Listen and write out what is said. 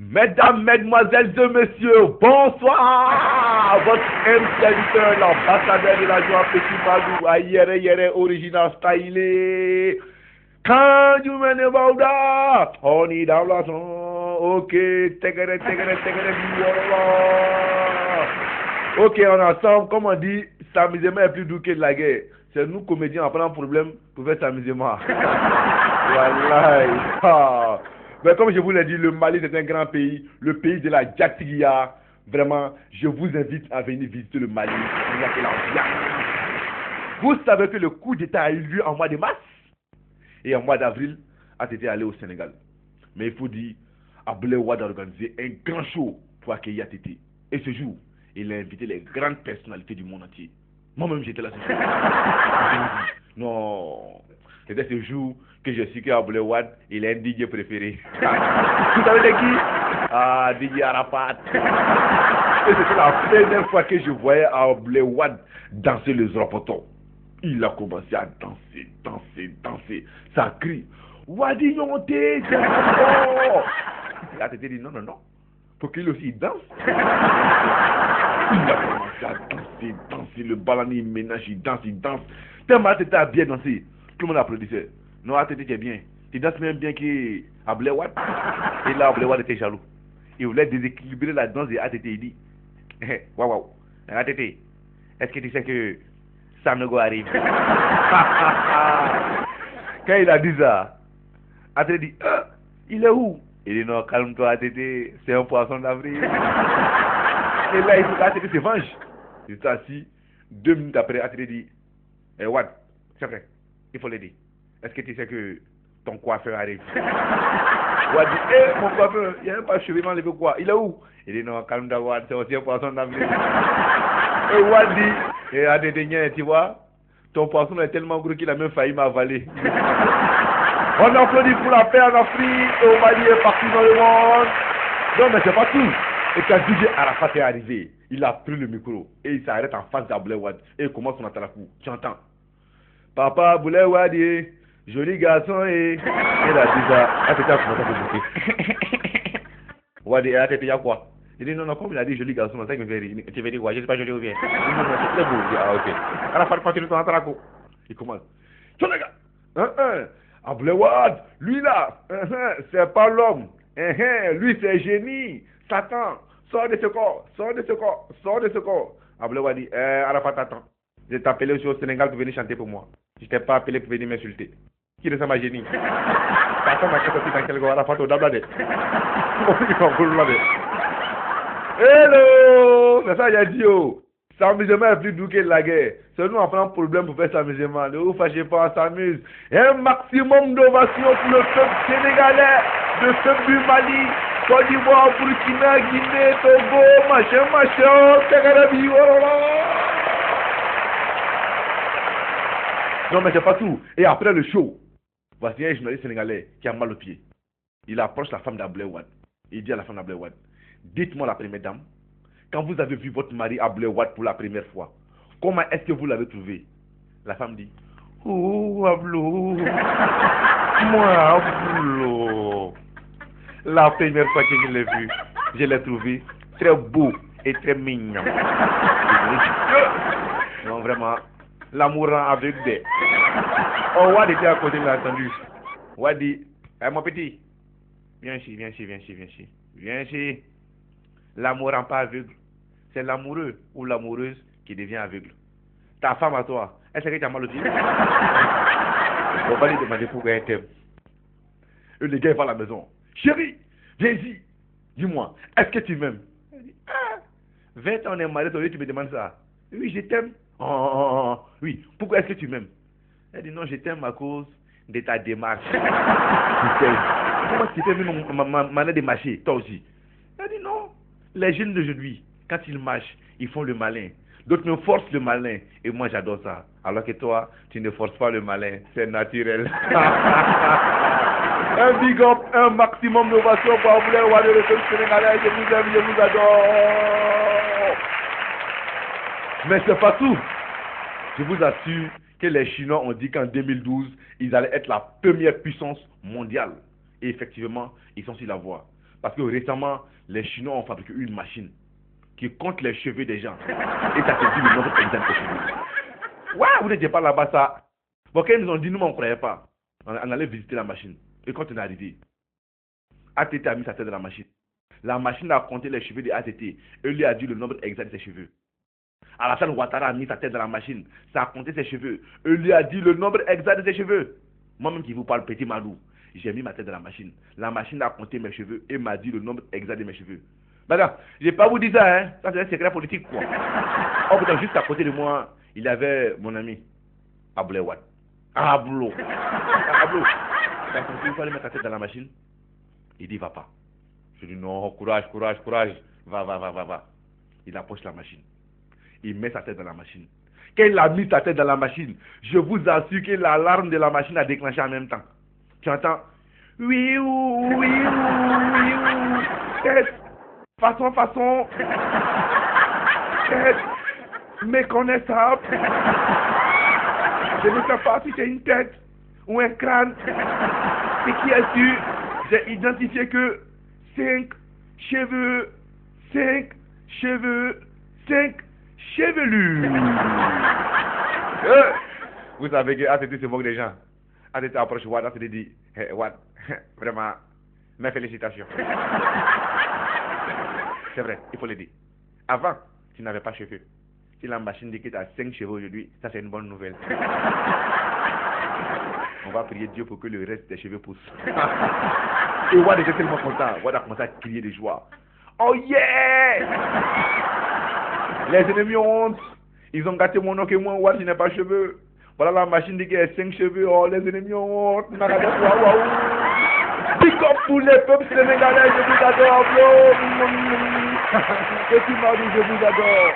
Mesdames, mesdemoiselles et messieurs, bonsoir. Votre M serviteur, l'ambassadeur de la joie, Petit Badou, Ayere Yere, original stylé. Quand you mène Bauda, on est dans la zone. Ok, tegere, ok, on est ensemble, comme on dit, s'amusement est plus doux que de la guerre. C'est nous, comédiens, on prend un problème pour faire s'amusement. Voilà. Mais comme je vous l'ai dit, le Mali c'est un grand pays, le pays de la Djatigia. Vraiment, je vous invite à venir visiter le Mali. Vous savez que le coup d'État a eu lieu en mois de mars et en mois d'avril, a été allé au Sénégal. Mais il faut dire, Abdoulaye Wade a organisé un grand show pour accueillir ATT. Et ce jour, il a invité les grandes personnalités du monde entier. Moi-même, j'étais là ce jour. Non, c'était ce jour que je suis qu'Abdoulaye Wade, il est un DJ préféré. Vous savez de qui? Ah, DJ Arafat. Et c'était la première fois que je voyais Abdoulaye Wade danser le zoropoto. Il a commencé à danser. Ça crie. Wadi Yonté, c'est bon. Et ATT dit non. Pour qu'il aussi danse. Il a commencé à danser. Le ballon, il ménage, il danse. Tellement ATT a bien dansé. Tout le monde applaudissait. Non, ATT était bien. Tu danses même bien qu'Abdoulaye Wade. Et là, Abdoulaye Wade était jaloux. Il voulait déséquilibrer la danse de ATT. Il dit waouh, ATT, est-ce que tu sais que Sanogo arrive? Quand il a dit ça, ATT dit il est où? Il dit non, calme-toi ATT, c'est un poisson d'avril. Et là, il faut qu'ATT se venge. Il s'est assis. 2 minutes après, ATT dit Wade, c'est vrai, il faut l'aider. Est-ce que tu sais que ton coiffeur arrive? Wade dit mon coiffeur, il n'y a même pas de cheveux, il m'a enlevé quoi? Il est où? Il dit non, calme-toi Wade, c'est aussi un poisson d'avril. Et Wade dit ATT, tu vois, ton poisson est tellement gros qu'il a même failli m'avaler. On applaudit pour la paix en Afrique, au Mali et partout dans le monde. Non, mais c'est pas tout. Et quand DJ Arafat est arrivé, il a pris le micro et il s'arrête en face d'Abdoulaye Wade et il commence son atalakou. Tu entends? Papa Abdoulaye Wade, joli garçon et il a dit ça. ATT a commencé à bouger. Wade et ATT, il y a quoi? Il dit non, comme il a dit joli garçon, c'est ça qui me fait rire. Tu veux dire quoi? Je ne sais pas joli ou bien? Non, c'est très beau. Il dit ah ok. Arafat continue son atalakou. Il commence. Tu les gars. Abdoulaye Wade, lui là, c'est pas l'homme. Lui c'est génie. Satan, sors de ce corps. Abdoulaye Wade dit, Arafat, attends. Je t'ai appelé aussi au Sénégal pour venir chanter pour moi. Je t'ai pas appelé pour venir m'insulter. Qui ressemble à génie? Satan m'a cassé dans quel gars? Arafat au Dablade. Hello! C'est ça, il a dit, oh. S'amusement est plus doux que la guerre. C'est nous, on prend un problème pour faire s'amusement. Ne vous fâchez pas, on s'amuse. Un maximum d'ovation pour le peuple sénégalais, le peuple du Mali, Côte d'Ivoire, Burkina, Guinée, Togo, machin, Tegarabi, Non, mais c'est pas tout. Et après le show, voici un journaliste sénégalais qui a mal au pied. Il approche la femme d'Abdoulaye Wade. Il dit à la femme d'Abdoulaye Wade, dites-moi la première dame, quand vous avez vu votre mari Abdoulaye Wade pour la première fois, comment est-ce que vous l'avez trouvé? La femme dit, oh Abdoulaye, moi Abdoulaye, la première fois que je l'ai vu, je l'ai trouvé très beau et très mignon. Non, vraiment, l'amour rend aveugle. Oh, Wade était à côté, il a entendu. Wade dit, mon petit, viens ici. L'amour rend pas aveugle. C'est l'amoureux ou l'amoureuse qui devient aveugle. Ta femme à toi, est-ce que tu as mal au pied? On va lui demander pourquoi elle t'aime. Et le gars va à la maison. Chérie, viens ici. Dis-moi, est-ce que tu m'aimes? Elle dit, 20 ans on est mariés, tu me demandes ça. Oui, je t'aime. Oui, pourquoi est-ce que tu m'aimes? Elle dit non, je t'aime à cause de ta démarche. Comment tu t'aimes ma manière de marcher, toi aussi? Elle dit non. Les jeunes d'aujourd'hui, quand ils marchent, ils font le malin. D'autres me forcent le malin. Et moi, j'adore ça. Alors que toi, tu ne forces pas le malin. C'est naturel. Un big up, un maximum d'ovation pour Abdoulaye Wade, le peuple sénégalais. Je vous aime, je vous adore. Mais c'est pas tout. Je vous assure que les Chinois ont dit qu'en 2012, ils allaient être la première puissance mondiale. Et effectivement, ils sont sur la voie. Parce que récemment, les Chinois ont fabriqué une machine qui compte les cheveux des gens. Et ça te dit le nombre exact des cheveux. Ouais, vous n'étiez pas là-bas, ça. Bon, quand ils nous ont dit, nous, on ne croyait pas. On allait visiter la machine. Et quand on est arrivé, ATT a mis sa tête dans la machine. La machine a compté les cheveux de ATT et lui a dit le nombre exact de ses cheveux. Alassane Ouattara a mis sa tête dans la machine. Ça a compté ses cheveux. Et lui a dit le nombre exact de ses cheveux. Moi-même qui vous parle, petit Malou, j'ai mis ma tête dans la machine. La machine a compté mes cheveux et m'a dit le nombre exact de mes cheveux. Madame, je n'ai pas vous dit ça, hein. Ça, c'est un secret politique, quoi. Oh, putain, juste à côté de moi, il y avait mon ami, Abouléouad. Ablo. Ablo. Il faut aller mettre ta tête dans la machine. Il dit, va pas. Je dis, non, courage, courage, courage. Va. Il approche la machine. Il met sa tête dans la machine. Quand il a mis sa tête dans la machine, je vous assure que l'alarme de la machine a déclenché en même temps. Tu entends? Oui, tête, façon, tête, méconnaissable. Je ne sais pas si c'est une tête ou un crâne. Et qui est sûr, j'ai identifié que 5 cheveux, 5 chevelures. Vous savez que ATT se moque des gens. ATT approche Wad, ATT dit, hey, Wad, vraiment, mes félicitations. C'est vrai, il faut le dire. Avant, tu n'avais pas cheveux. Si la machine dit que tu as 5 cheveux aujourd'hui, ça c'est une bonne nouvelle. On va prier Dieu pour que le reste des cheveux poussent. Et Wad était tellement content. Wad a commencé à crier de joie. Oh yeah! Les ennemis ont honte. Ils ont gâté mon nom que moi, Wad, je n'ai pas de cheveux. Voilà la machine dit qu'il y a 5 cheveux. Oh, les ennemis ont honte. Big up pour les peuples sénégalais, je vous adore. Petit Madou, je vous adore.